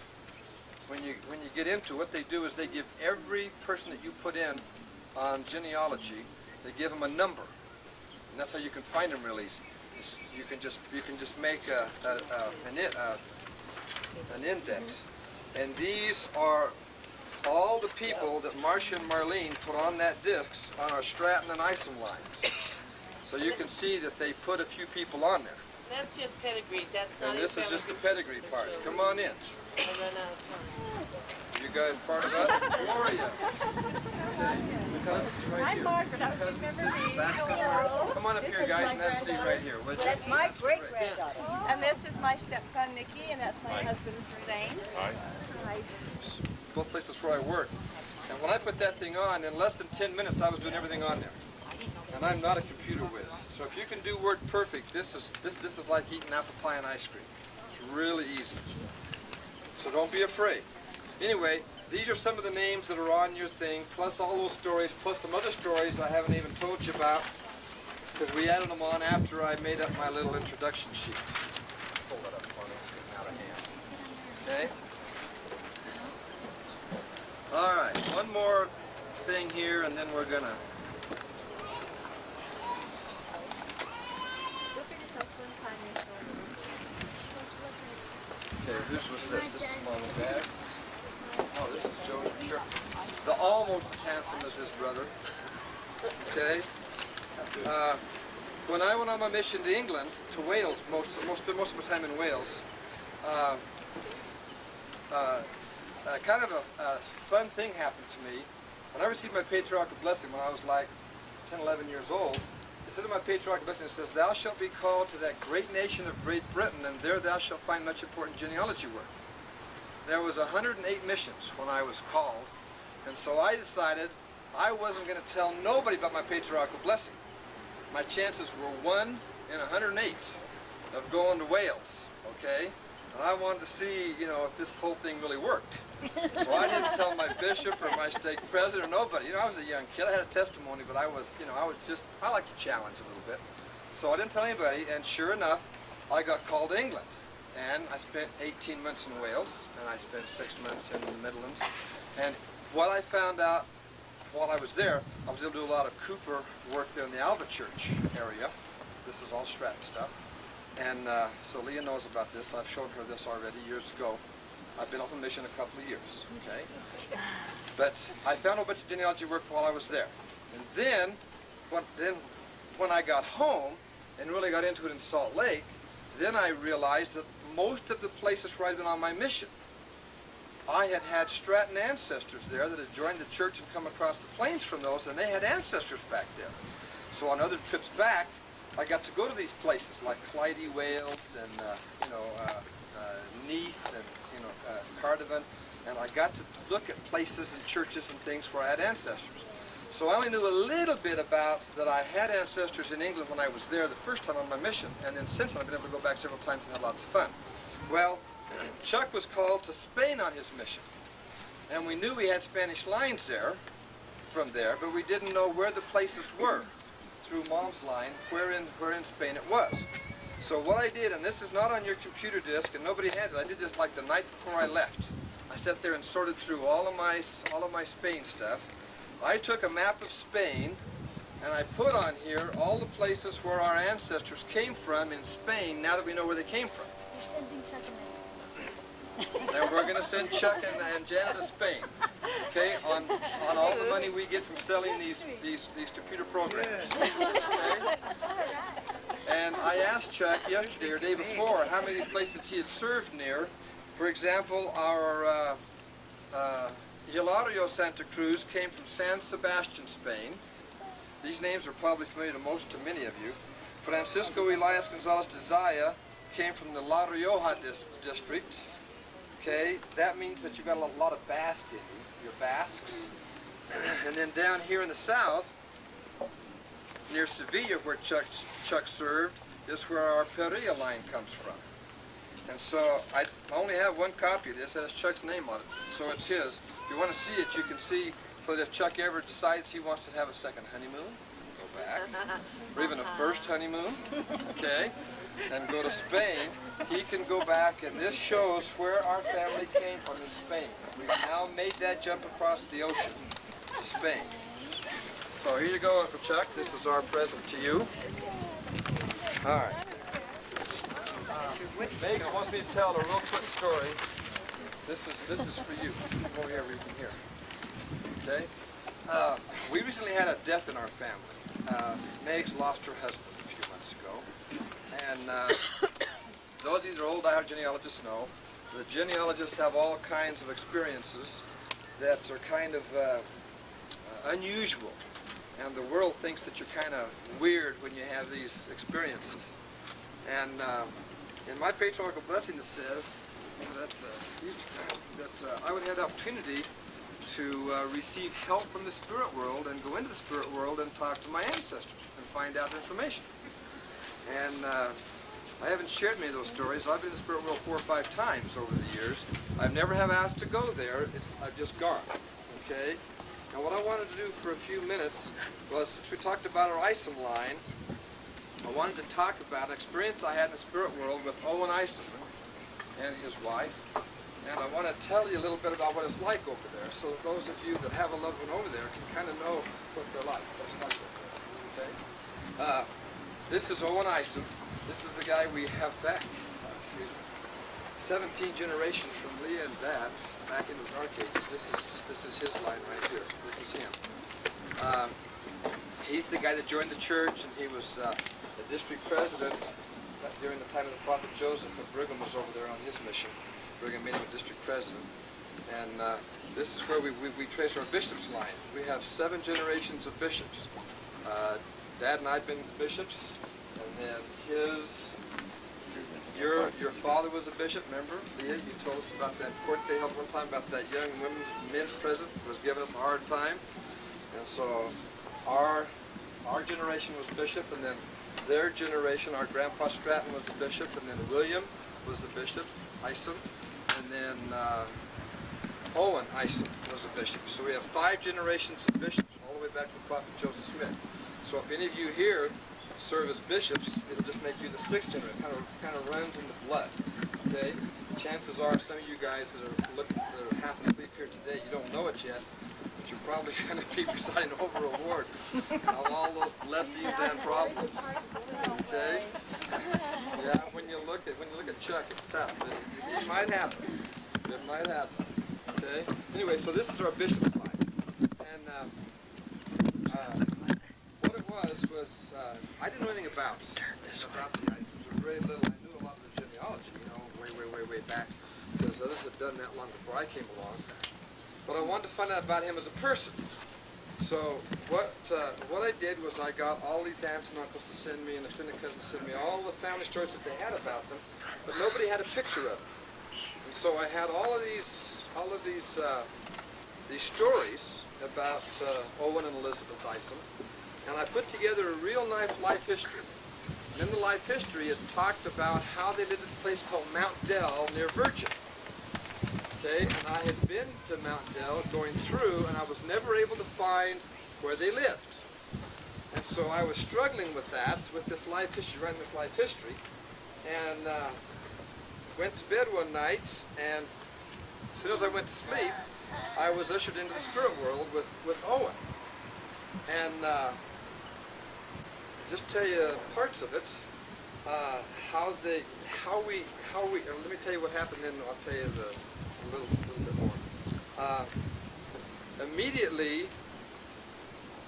B: When you get into it, what they do is they give every person that you put in on genealogy, they give them a number, and that's how you can find them real easy. You can just make an index, and these are all the people that Marcia and Marlene put on that disc on our Stratton and Isom lines. So you can see that they put a few people on there.
G: That's just pedigree. That's not.
B: And this is just the pedigree part. Come on in.
G: I run out of time.
B: You guys part of us? Gloria.
E: I'm Margaret. I don't remember me.
B: Come on up here, guys, and have a seat right here. would you?
F: That's my great-granddaughter.
H: And this is my stepson, Nikki, and that's my husband, Zane.
A: Hi.
B: Both places where I work. And when I put that thing on, in less than 10 minutes, I was doing everything on there. And I'm not a computer whiz. So if you can do Word perfect, this is like eating apple pie and ice cream. It's really easy. So don't be afraid. Anyway, these are some of the names that are on your thing, plus all those stories, plus some other stories I haven't even told you about, because we added them on after I made up my little introduction sheet. Pull that up for me, it's getting out of hand. Okay? All right, one more thing here, and then we're gonna. Okay, whose was this? This is Mom and Dad's. Oh, this is Joe's picture. The almost as handsome as his brother. Okay. When I went on my mission to England, to Wales, most of my time in Wales, kind of a fun thing happened to me. When I received my patriarchal blessing when I was like 10, 11 years old, it said in my patriarchal blessing, it says, "Thou shalt be called to that great nation of Great Britain, and there thou shalt find much important genealogy work." There was 108 missions when I was called, and so I decided I wasn't going to tell nobody about my patriarchal blessing. My chances were 1 in 108 of going to Wales, okay? And I wanted to see, you know, if this whole thing really worked. So I didn't tell my bishop or my stake president or nobody. You know, I was a young kid. I had a testimony, but I was, you know, I like to challenge a little bit. So I didn't tell anybody, and sure enough, I got called to England. And I spent 18 months in Wales, and I spent 6 months in the Midlands. And what I found out while I was there, I was able to do a lot of Cooper work there in the Alva Church area. This is all Stratton stuff. And so Leah knows about this. I've shown her this already years ago. I've been off a mission a couple of years, okay? But I found a bunch of genealogy work while I was there. And then when I got home and really got into it in Salt Lake, then I realized that most of the places where I'd been on my mission, I had Stratton ancestors there that had joined the church and come across the plains from those, and they had ancestors back there. So on other trips back, I got to go to these places like Clyde, Wales, and Neath, and Cardigan, and I got to look at places and churches and things where I had ancestors. So I only knew a little bit about that I had ancestors in England when I was there the first time on my mission, and then since then I've been able to go back several times and have lots of fun. Well, Chuck was called to Spain on his mission, and we knew we had Spanish lines there, from there, but we didn't know where the places were through Mom's line, where in Spain it was. So what I did, and this is not on your computer disk, and nobody has it, I did this like the night before I left. I sat there and sorted through all of my Spain stuff. I took a map of Spain, and I put on here all the places where our ancestors came from in Spain, now that we know where they came from.
E: You're sending Chuck and
B: And we're going to send Chuck and Janet to Spain, okay, on all the money we get from selling these computer programs. Okay? And I asked Chuck yesterday or day before how many places he had served near. For example, our Hilario Santa Cruz came from San Sebastian, Spain. These names are probably familiar to many of you. Francisco Elias Gonzalez de Zaya came from the La Rioja district. Okay, that means that you've got a lot of Basque in you, your Basques. And then down here in the south, near Sevilla, where Chuck served, is where our Perea line comes from. And so I only have one copy of this. It has Chuck's name on it, so it's his. If you want to see it, you can see, so that if Chuck ever decides he wants to have a second honeymoon, go back, or even a first honeymoon, okay, and go to Spain, he can go back, and this shows where our family came from in Spain. We've now made that jump across the ocean to Spain. So here you go, Uncle Chuck. This is our present to you. All right. Megan wants me to tell a real quick story. This is for you. Come over here where you can hear. Okay. We recently had a death in our family. Meg's lost her husband a few months ago, and those of you that are old genealogists know the genealogists have all kinds of experiences that are kind of unusual, and the world thinks that you're kind of weird when you have these experiences. And in my patriarchal blessing, it says that I would have the opportunity to receive help from the spirit world and go into the spirit world and talk to my ancestors and find out information. And I haven't shared many of those stories. I've been in the spirit world 4 or 5 times over the years. I've never have asked to go there. I've just gone. Okay. Now what I wanted to do for a few minutes was, since we talked about our Isom line, I wanted to talk about an experience I had in the spirit world with Owen Isom and his wife. And I want to tell you a little bit about what it's like over there, so that those of you that have a loved one over there can kind of know what they're like, what it's like over there. Okay? This is Owen Isom. This is the guy we have back. 17 generations from Leah and Dad back into the Dark Ages. This is his line right here. This is him. He's the guy that joined the church, and he was the district president during the time of the prophet Joseph, when Brigham was over there on his mission. Brigham made him a district president. And this is where we trace our bishop's line. We have 7 generations of bishops. Dad and I have been bishops, and then your father was a bishop, remember? Leah, you told us about that court they held one time about that young men's president who was giving us a hard time. And so our generation was bishop, and then their generation, our grandpa Stratton was a bishop, and then William was a bishop, Isom, and then Owen Isom was a bishop. So we have 5 generations of bishops, all the way back to the prophet Joseph Smith. So if any of you here serve as bishops, it'll just make you the 6th generation. Kind of runs in the blood. Okay. Chances are, some of you guys that are half asleep here today, you don't know it yet, but you're probably going to be presiding over a ward of all those blessings and problems. Okay. Yeah. When you look at Chuck, it's tough. It might happen. It might happen. Okay. Anyway, so this is our bishop's line, and what it was I didn't know anything about the Isoms, or very little. I knew a lot of the genealogy, you know, way back, because others had done that long before I came along. But I wanted to find out about him as a person. So what I did was I got all these aunts and uncles to send me, and extended cousins to send me all the family stories that they had about them, but nobody had a picture of them. And so I had all of these stories about Owen and Elizabeth Isom. And I put together a real nice life history. And in the life history, it talked about how they lived at a place called Mount Dell near Virgin. Okay, and I had been to Mount Dell going through, and I was never able to find where they lived. And so I was struggling with that, with this life history, writing this life history. And went to bed one night, and as soon as I went to sleep, I was ushered into the spirit world with Owen. And just tell you parts of it, let me tell you what happened, then I'll tell you a little bit more. Immediately,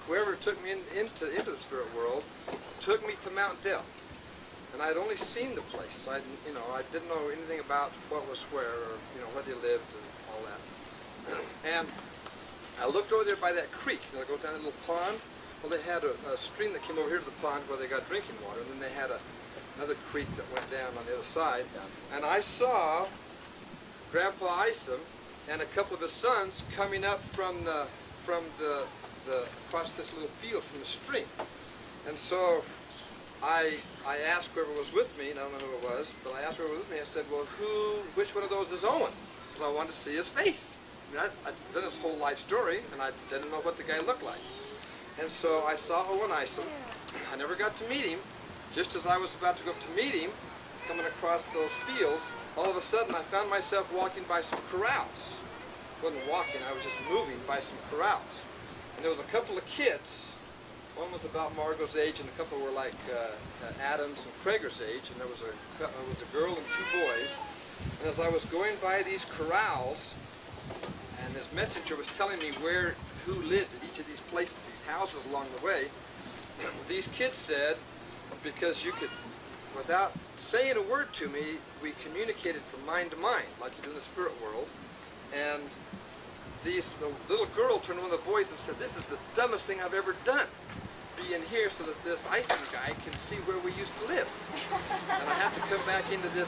B: whoever took me into the spirit world took me to Mount Dell, and I had only seen the place. I didn't know anything about what was where, or where they lived and all that. And I looked over there by that creek. I go down a little pond. Well, they had a stream that came over here to the pond where they got drinking water, and then they had another creek that went down on the other side. And I saw Grandpa Isom and a couple of his sons coming up from the across this little field from the stream. And so I asked whoever was with me, and I don't know who it was, but I asked whoever was with me, I said, well, which one of those is Owen? Because I wanted to see his face. I mean, I'd done his whole life story, and I didn't know what the guy looked like. And so I saw Owen Isom. I never got to meet him. Just as I was about to go up to meet him, coming across those fields, all of a sudden I found myself walking by some corrals. I wasn't walking, I was just moving by some corrals. And there was a couple of kids. One was about Margot's age, and a couple were like Adam's and Krager's age, and there was a girl and two boys. And as I was going by these corrals, and this messenger was telling me who lived at each of these places, these houses along the way, these kids said, because you could, without saying a word to me, we communicated from mind to mind, like you do in the spirit world. And the little girl turned to one of the boys and said, "This is the dumbest thing I've ever done. Be in here so that this Isom guy can see where we used to live, and I have to come back into this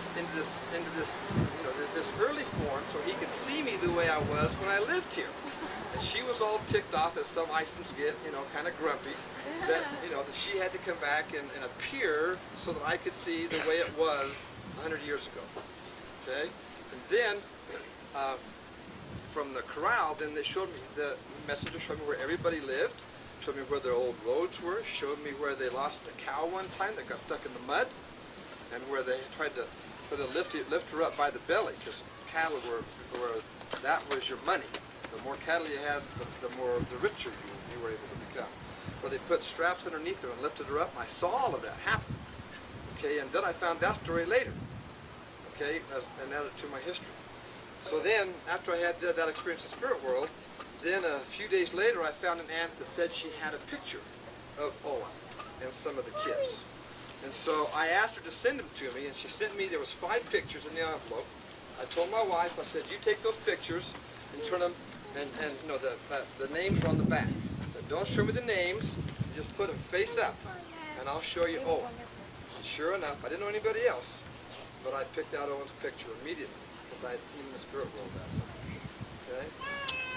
B: early form so he could see me the way I was when I lived here." And she was all ticked off, as some Isoms get, kind of grumpy, that that she had to come back and appear so that I could see the way it was 100 years ago. Okay, and then from the corral, then they showed me, the messenger showed me where everybody lived. Showed me where their old roads were, showed me where they lost a cow one time that got stuck in the mud, and where they tried to lift her up by the belly, because cattle that was your money. The more cattle you had, the richer you were able to become. Well, they put straps underneath her and lifted her up, and I saw all of that happen. Okay, and then I found that story later. Okay, and added to my history. So then, after I had that experience in the spirit world, then a few days later, I found an aunt that said she had a picture of Owen and some of the kids. And so I asked her to send them to me, and she sent me, there was 5 pictures in the envelope. I told my wife, I said, you take those pictures and turn them, and the names are on the back. But don't show me the names, just put them face up, and I'll show you Owen. And sure enough, I didn't know anybody else, but I picked out Owen's picture immediately, because I had seen him in the spirit world that time. Okay?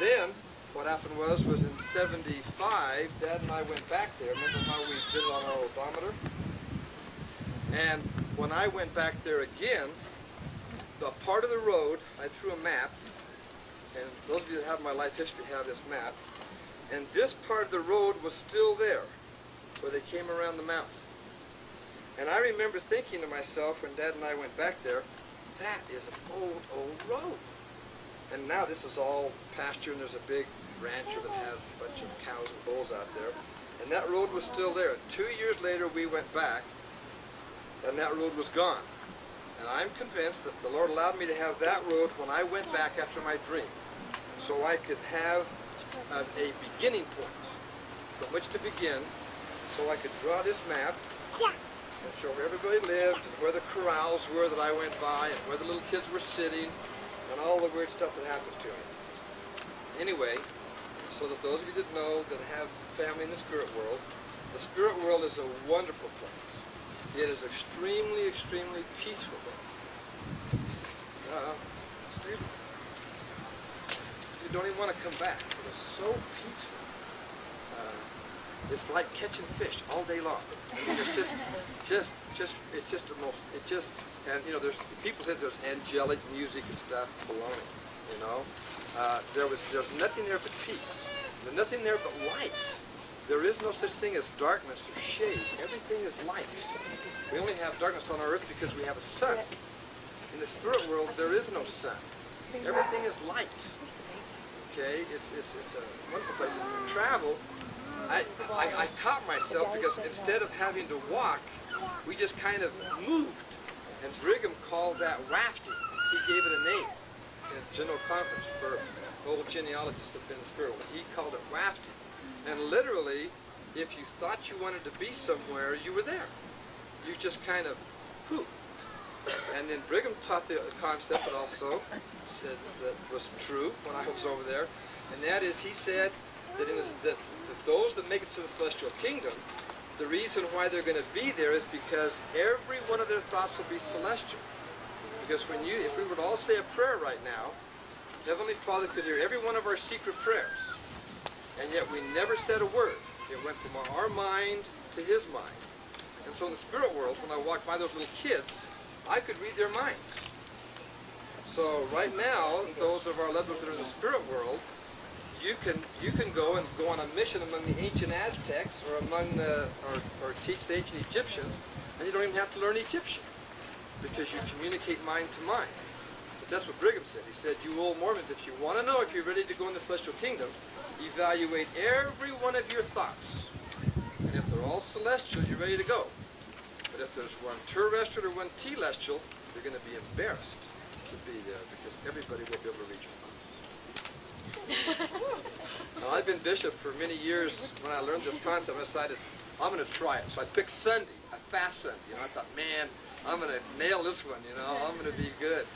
B: Then, what happened was in 75, Dad and I went back there. Remember how we did it on our odometer? And when I went back there again, the part of the road, I threw a map, and those of you that have my life history have this map, and this part of the road was still there, where they came around the mountain. And I remember thinking to myself when Dad and I went back there, that is an old road. And now this is all pasture, and there's a big rancher that has a bunch of cows and bulls out there. And that road was still there. 2 years later, we went back, and that road was gone. And I'm convinced that the Lord allowed me to have that road when I went back after my dream, so I could have a beginning point from which to begin, so I could draw this map and show where everybody lived, and where the corrals were that I went by, and where the little kids were sitting, and all the weird stuff that happened to me. Anyway, so that those of you that know, that have family in the spirit world is a wonderful place. It is extremely, extremely peaceful. You don't even want to come back. It is so peaceful. It's like catching fish all day long. I mean, it's and there's people say there's angelic music and stuff, baloney, There's nothing there but peace. There's nothing there but light. There is no such thing as darkness or shade. Everything is light. We only have darkness on our earth because we have a sun. In the spirit world, there is no sun. Everything is light. Okay, it's a wonderful place. And when you travel, I caught myself because instead of having to walk, we just kind of moved. And Brigham called that rafting. He gave it a name in a general conference for old genealogists that have been in the spirit world. He called it rafting. And literally, if you thought you wanted to be somewhere, you were there. You just kind of poof. And then Brigham taught the concept that also that was true when I was over there, and that is, he said that those that make it to the celestial kingdom, the reason why they're going to be there is because every one of their thoughts will be celestial. Because if we were to all say a prayer right now, Heavenly Father could hear every one of our secret prayers. And yet we never said a word. It went from our mind to His mind. And so in the spirit world, when I walked by those little kids, I could read their minds. So right now, those of our loved ones that are in the spirit world, you can go on a mission among the ancient Aztecs or or teach the ancient Egyptians, and you don't even have to learn Egyptian because you communicate mind to mind. But that's what Brigham said. He said, you old Mormons, if you want to know if you're ready to go in the celestial kingdom, evaluate every one of your thoughts. And if they're all celestial, you're ready to go. But if there's one terrestrial or one telestial, you're going to be embarrassed to be there because everybody will be able to read your thoughts. Now, I've been bishop for many years. When I learned this concept, I decided I'm going to try it. So I picked Sunday, a fast Sunday. I thought, man, I'm going to nail this one. I'm going to be good.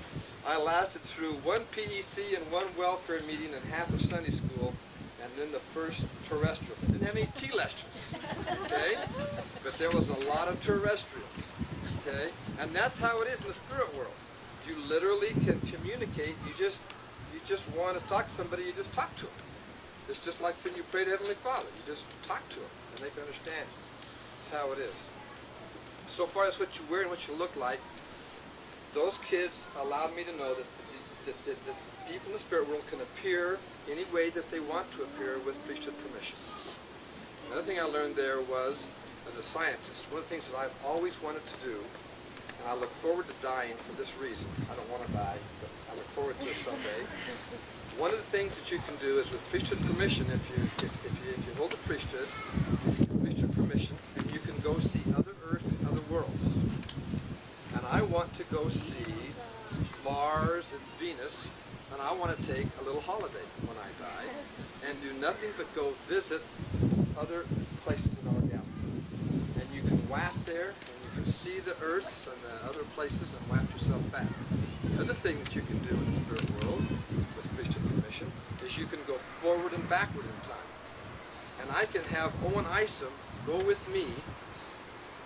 B: I lasted through one PEC and one welfare meeting and half of Sunday school, and then the first terrestrial. I didn't have any telestials, okay? But there was a lot of terrestrials, okay? And that's how it is in the spirit world. You literally can communicate. You just want to talk to somebody, you just talk to them. It's just like when you pray to Heavenly Father. You just talk to them, and they can understand you. That's how it is. So far as what you wear and what you look like, those kids allowed me to know that the people in the spirit world can appear any way that they want to appear with priesthood permission. Another thing I learned there was, as a scientist, one of the things that I've always wanted to do, and I look forward to dying for this reason. I don't want to die, but I look forward to it someday. One of the things that you can do is with priesthood permission, if you hold the priesthood permission, and you can go see other Earths and other worlds. And I want to go see Mars and Venus, and I want to take a little holiday when I die and do nothing but go visit other places in our galaxy. And you can waft there, and you can see the Earths and the other places and waft yourself back. The other thing that you can do in the spirit world with priesthood permission is you can go forward and backward in time. And I can have Owen Isom go with me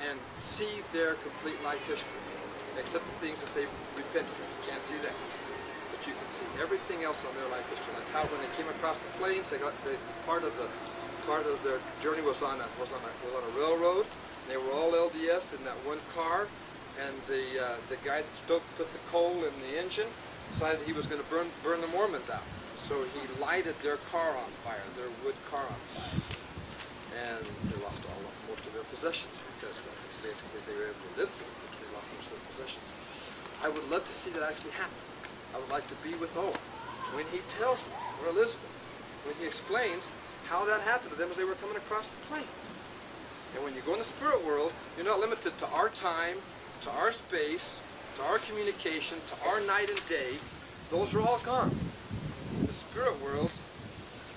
B: and see their complete life history, except the things that they've repented of. You can't see that. But you can see everything else on their life history. Like how when they came across the plains, part of their journey was on a railroad. They were all LDS in that one car, and the guy that put the coal in the engine decided he was going to burn the Mormons out. So he lighted their car on fire, their wood car on fire, and they lost most of their possessions because, like I say, they were able to live through it. They lost most of their possessions. I would love to see that actually happen. I would like to be with Owen when he tells me, or Elizabeth, when he explains how that happened to them as they were coming across the plain. And when you go in the spirit world, you're not limited to our time, to our space, to our communication, to our night and day. Those are all gone. In the spirit world,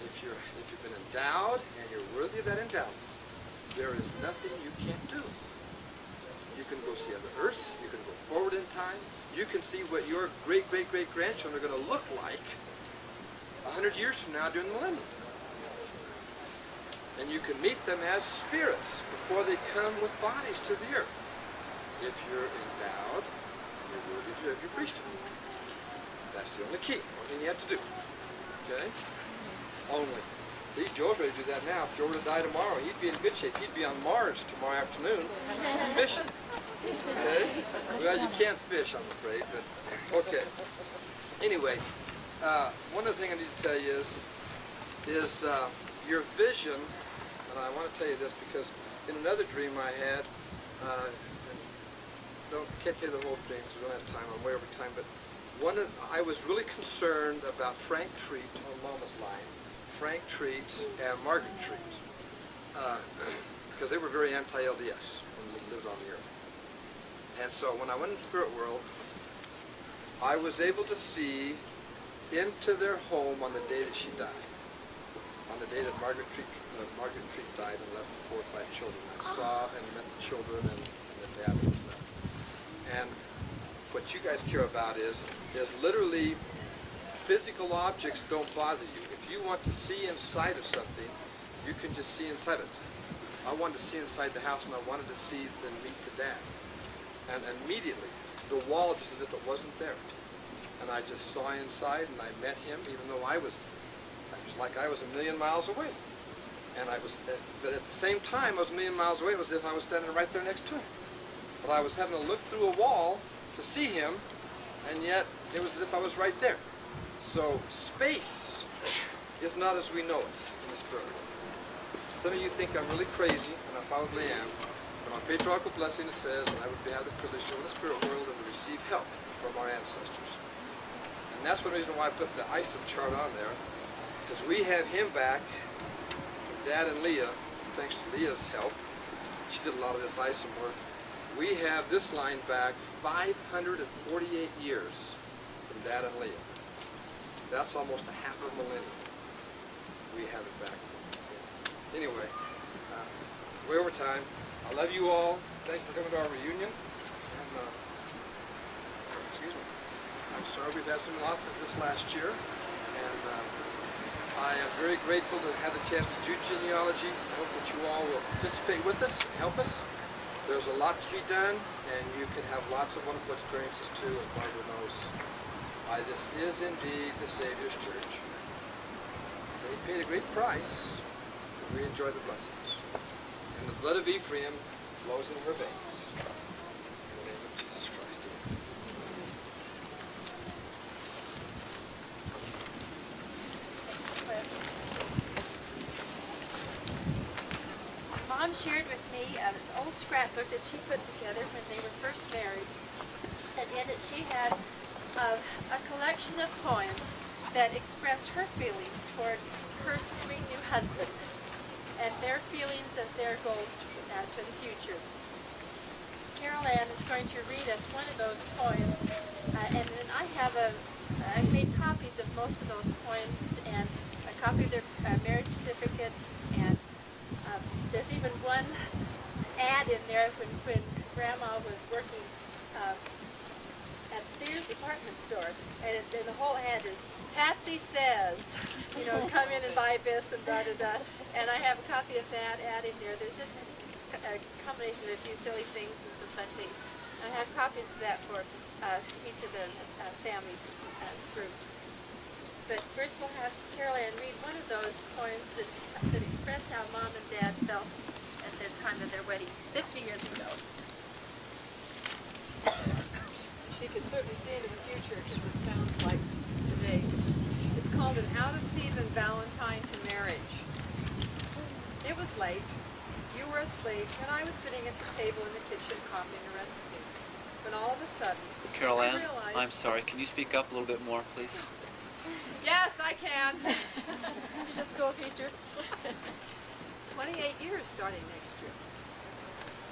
B: if you've been endowed and you're worthy of that endowment, there is nothing you can't do. You can go see other Earths. You can go forward in time. You can see what your great-great-great-grandchildren are going to look like 100 years from now during the millennium. And you can meet them as spirits before they come with bodies to the earth. If you're endowed, you're worthy of your priesthood. That's the only key. Only thing you have to do. Okay? Only. See, Joe's ready to do that now. If Joe were to die tomorrow, he'd be in good shape. He'd be on Mars tomorrow afternoon fishing. Okay? Well, you can't fish, I'm afraid, but okay. Anyway, one other thing I need to tell you is your vision, and I want to tell you this because in another dream I had, can't tell you the whole dream because we don't have time, I'm way over time, but I was really concerned about Frank Treat on Mama's line, Frank Treat and Margaret Treat, because they were very anti-LDS when they lived on the earth. And so when I went in the spirit world, I was able to see into their home on the day that she died, on the day that Margaret Treat died and left 4 or 5 children. I saw and met the children and the dad was left. And what you guys care about is literally physical objects don't bother you. If you want to see inside of something, you can just see inside it. I wanted to see inside the house, and I wanted to see them meet the dad. And immediately, the wall just as if it wasn't there. And I just saw inside, and I met him, even though it was like I was a million miles away. And but at the same time, I was a million miles away. It was as if I was standing right there next to him. But I was having to look through a wall to see him, and yet it was as if I was right there. So space is not as we know it in the spirit world. Some of you think I'm really crazy, and I probably am. But on patriarchal blessing it says that I would have the privilege to go in the spirit world and to receive help from our ancestors. And that's one reason why I put the ISOM chart on there, because we have him back from Dad and Leah, thanks to Leah's help. She did a lot of this ISOM work. We have this line back 548 years from Dad and Leah. That's almost a half a millennium. We have it back. Anyway, way over time. I love you all. Thanks for coming to our reunion. And, excuse me. I'm sorry we've had some losses this last year. And I am very grateful to have the chance to do genealogy. I hope that you all will participate with us and help us. There's a lot to be done, and you can have lots of wonderful experiences too, as Barbara knows. This is indeed the Savior's Church. They paid a great price, and we enjoy the blessings. And the blood of Ephraim flows in her veins. In the name of Jesus Christ.
E: Mom shared with me an old scrapbook that she put together when they were first married. And in it she had a collection of poems that expressed her feelings toward her sweet new husband and their feelings and their goals for the future. Carol Ann is going to read us one of those poems, and then I've made copies of most of those poems and a copy of their marriage certificate, and there's even one ad in there when Grandma was working at Sears department store, and the whole ad is, Patsy says, you know, come in and buy this and da-da-da, and I have a copy of that ad in there. There's just a combination of a few silly things and some fun things. I have copies of that for each of the family groups. But first we'll have Carol Ann read one of those poems that express how Mom and Dad felt at the time of their wedding 50 years ago.
I: She could certainly see into the future because it sounds like today. It's called An Out-of-Season Valentine to Marriage. It was late. You were asleep, and I was sitting at the table in the kitchen copying a recipe. When all of a sudden,
J: Carol Ann,
I: I realized...
J: I'm sorry. Can you speak up a little bit more, please?
I: Yes, I can.
E: She's a school teacher.
I: 28 years starting next year.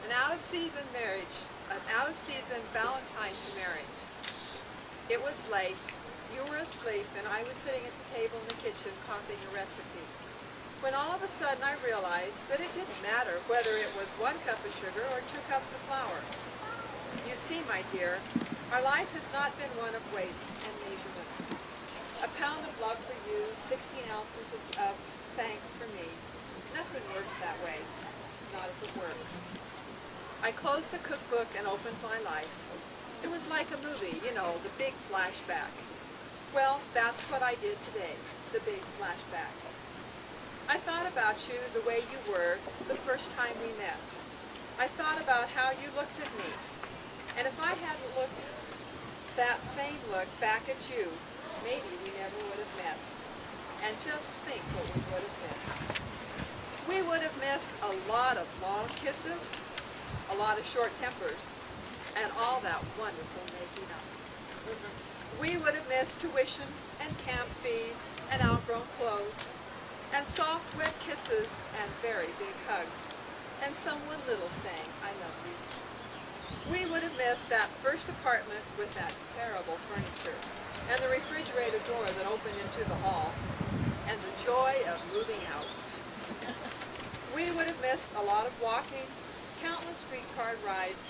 I: An out-of-season marriage, an out-of-season Valentine to marriage. It was late, you were asleep, and I was sitting at the table in the kitchen copying a recipe. When all of a sudden I realized that it didn't matter whether it was 1 cup of sugar or 2 cups of flour. You see, my dear, our life has not been one of weights and measurements. A pound of love for you, 16 ounces of thanks for me. Nothing works that way, not if it works. I closed the cookbook and opened my life. It was like a movie, you know, the big flashback. Well, that's what I did today, the big flashback. I thought about you the way you were the first time we met. I thought about how you looked at me. And if I hadn't looked that same look back at you, maybe we never would have met. And just think what we would have missed. We would have missed a lot of long kisses, a lot of short tempers, and all that wonderful making up. We would have missed tuition and camp fees and outgrown clothes, and soft wet kisses and very big hugs, and someone little saying, I love you. We would have missed that first apartment with that terrible furniture, and the refrigerator door that opened into the hall, and the joy of moving out. We would have missed a lot of walking, countless streetcar rides,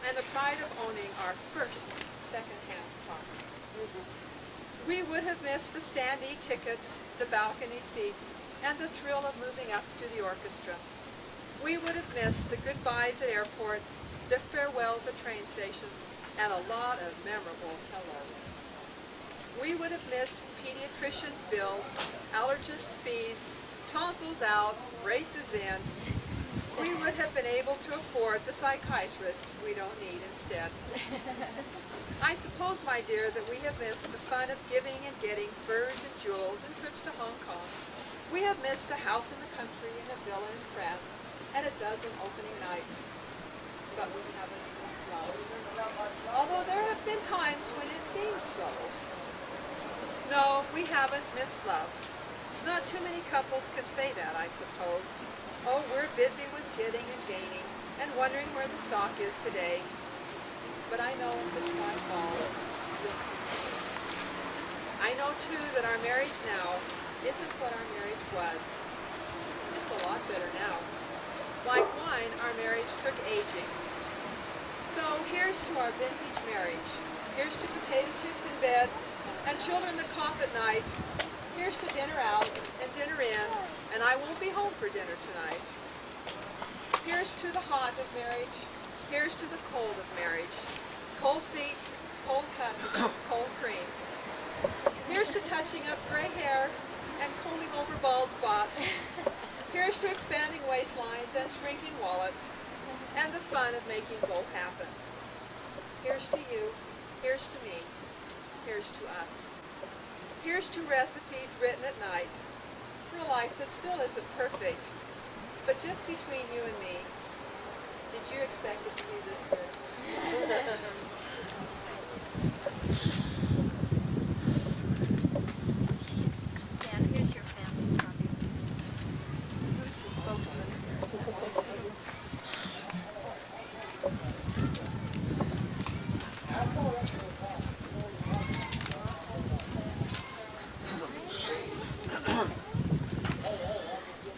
I: and the pride of owning our first second-hand car. We would have missed the standee tickets, the balcony seats, and the thrill of moving up to the orchestra. We would have missed the goodbyes at airports, the farewells at train stations, and a lot of memorable hellos. We would have missed pediatrician's bills, allergist fees, tonsils out, braces in. We would have been able to afford the psychiatrist we don't need instead. I suppose, my dear, that we have missed the fun of giving and getting furs and jewels and trips to Hong Kong. We have missed a house in the country and a villa in France and a dozen opening nights. But we haven't missed love. Although there have been times when it seems so. No, we haven't missed love. Not too many couples can say that, I suppose. Oh, we're busy with getting and gaining and wondering where the stock is today. But I know if the sky falls, I know too that our marriage now isn't what our marriage was. It's a lot better now. Like wine, our marriage took aging. So here's to our vintage marriage. Here's to potato chips in bed and children that cough at night. Here's to dinner out and dinner in, and I won't be home for dinner tonight. Here's to the hot of marriage. Here's to the cold of marriage. Cold feet, cold cuts, cold cream. Here's to touching up gray hair and combing over bald spots. Here's to expanding waistlines and shrinking wallets and the fun of making both happen. Here's to you. Here's to me. Here's to us. Here's to recipes written at night for a life that still isn't perfect, but just between you and me. Did you expect it to be this good?
E: Dan, here's your family's copy. Who's the spokesman?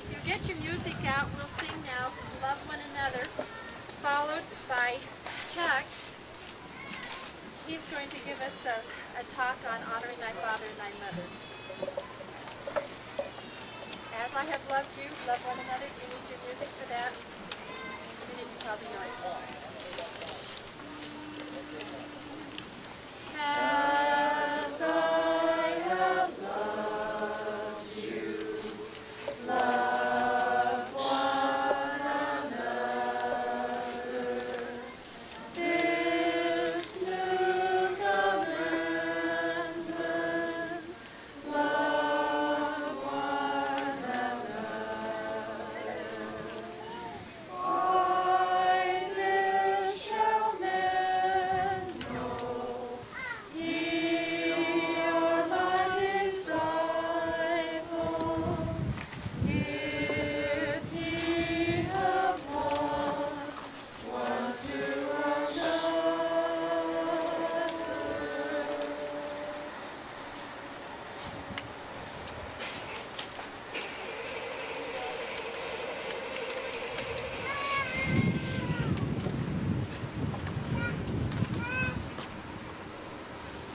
E: You get your music out. We'll sing now, Love One Another, followed by Chuck. He's going to give us a talk on honoring thy father and thy mother. As I have loved you, love one another. Do you need your music for that? You didn't probably know it.